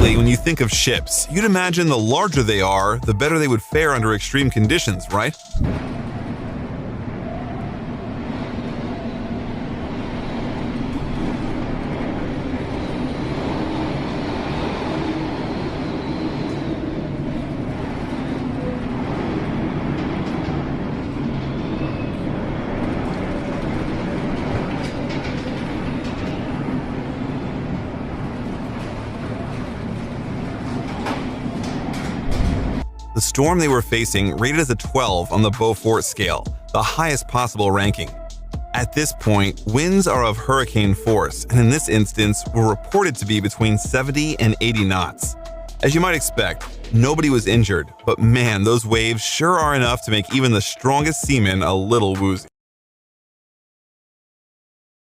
Typically, when you think of ships, you'd imagine the larger they are, the better they would fare under extreme conditions, right? The storm they were facing rated as a 12 on the Beaufort scale, the highest possible ranking. At this point, winds are of hurricane force, and in this instance were reported to be between 70 and 80 knots. As you might expect, nobody was injured, but man, those waves sure are enough to make even the strongest seaman a little woozy.